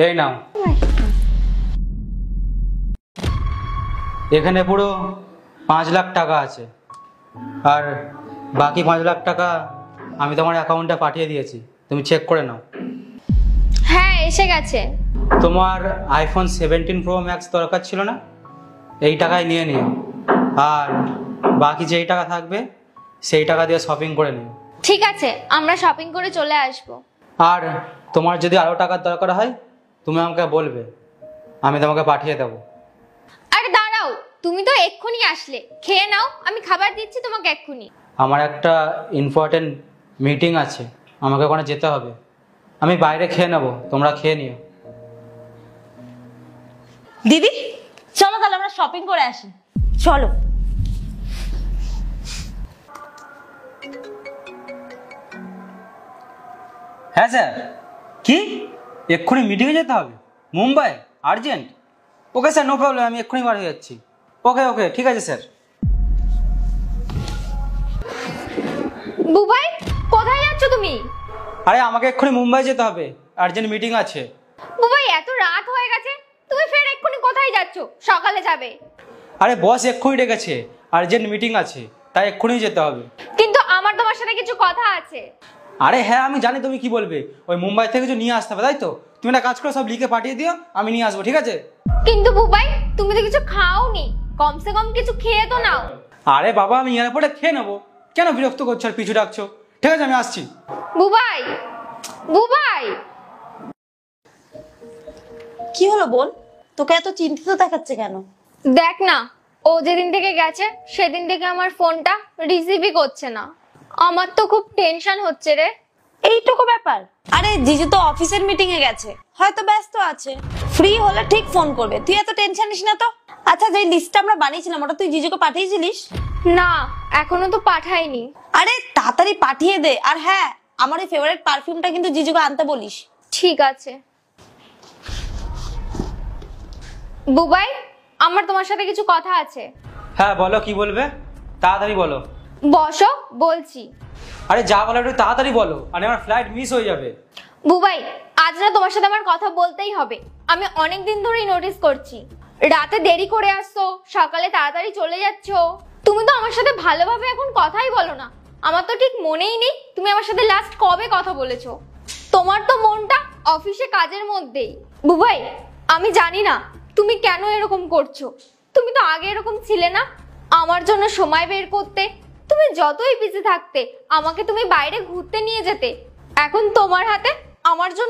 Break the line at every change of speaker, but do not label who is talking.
এই নাও, এখানে পুরো 5 লাখ টাকা আছে, আর বাকি 5 লাখ টাকা আমি তোমার অ্যাকাউন্টে পাঠিয়ে দিয়েছি, তুমি চেক করে নাও।
হ্যাঁ এসে গেছে।
তোমার আইফোন 17 প্রো ম্যাক্স দরকার ছিল না? এই টাকায় নিয়ে নিও, আর বাকি যেই টাকা থাকবে সেই টাকা দিয়ে শপিং করে নিও।
ঠিক আছে, আমরা শপিং করে চলে আসবো।
আর তোমার যদি আরও টাকার দরকার হয় তুমি আমাকে বলবে, আমি তোমাকে পাঠিয়ে দেবো।
আরে দাঁড়াও, তুমি তো এক্ষুনি আসলে, খেয়ে নাও, আমি খাবার দিচ্ছি তোমাকে এক্ষুনি।
আমার একটা ইম্পর্টেন্ট মিটিং আছে, আমাকে ওখানে যেতে হবে, আমি বাইরে খেয়ে নেবো, তোমরা খেয়ে নিও।
দিদি চলো তাহলে আমরা শপিং করে আসি, চলো।
হ্যাঁ স্যার, কি এক্ষুনি মিটিংয়ে যেতে হবে? Mumbai urgent? Okay sir, no problem, আমি এক্ষুনি বার হয়ে যাচ্ছি। ওকে ওকে, ঠিক আছে স্যার।
বুবাই, কোথায় যাচ্ছ তুমি?
আরে আমাকে এক্ষুনি মুম্বাই যেতে হবে, আর্জেন্ট মিটিং আছে।
বুবাই, এত রাত হয়ে গেছে, তুমি ফের এক্ষুনি কোথায় যাচ্ছ? সকালে যাবে।
আরে বস এক্ষুনি ডেকেছে, আর্জেন্ট মিটিং আছে, তাই এক্ষুনি যেতে হবে।
কিন্তু আমার তোমার সাথে কিছু কথা আছে।
আরে হ্যাঁ, আমি জানি তুমি কি বলবে, ওই মুম্বাই থেকে কিছু নিয়ে আসতে হবে, তাই তো? তুমি একটা কাজ করো, সব লিখে পাঠিয়ে দিও, আমি নিয়ে আসবো, ঠিক আছে?
কিন্তু বুবাই, তুমি তো কিছু খাওনি, কমসে কম কিছু খেয়ে তো নাও।
আরে বাবা, আমি এয়ারপোর্টে খেয়ে নেবো, কেন বিরক্ত করছো আর পিছু ডাকছো? ঠিক আছে, আমি আসছি।
বুবাই, বুবাই।
কি হলো বোন, তোকে এত চিন্তিত দেখাচ্ছে কেন?
দেখ না, ও যেদিন থেকে গেছে সেদিন থেকে আমার ফোনটা রিসিভই করছে না। আমার তো খুব টেনশন হচ্ছে রে।
এইটুকু ব্যাপার? আরে জিজু তো অফিসের মিটিং এ গেছে, হয়তো ব্যস্ত আছে, ফ্রি হলে ঠিক ফোন করবে, তুই এত টেনশন নিস না তো। আচ্ছা, যে লিস্টটা আমরা বানিয়েছিলাম ওটা তুই জিজুকে পাঠিয়েছিলিস?
না, এখনো তো পাঠাইনি।
আরে তাড়াতাড়ি পাঠিয়ে দে, আর হ্যাঁ, আমার এই ফেভারিট পারফিউমটা কিন্তু জিজুকে আনতে বলিস।
ঠিক আছে। বুবাই, আমার তোমার সাথে কিছু কথা আছে।
হ্যাঁ বলো, কি বলবে? তাড়াতাড়ি বলো।
বসো, বলছি।
আরে যা বলো একটু তাড়াতাড়ি বলো, আর আমার ফ্লাইট মিস হয়ে যাবে।
বুবাই, আজ না তোমার সাথে আমার কথা বলতেই হবে। আমি অনেক দিন ধরেই নোটিস করছি, রাতে দেরি করে আসছো, সকালে তাড়াতাড়ি চলে যাচ্ছো। তুমি তো আমার সাথে ভালোভাবে এখন কথাই বলো না। আমার তো ঠিক মনেই নেই তুমি আমার সাথে লাস্ট কবে কথা বলেছো। তোমার তো মনটা অফিসে কাজের মধ্যেই। বুবাই, আমি জানি না তুমি কেন এরকম করছো। তুমি তো আগে এরকম ছিলে না, আমার জন্য সময় বের করতে। তুমি যতই বিজি থাকতে আমাকে তুমি বাইরে ঘুরতে নিয়ে যেতে। এখন তোমার হাতে আমার জন্য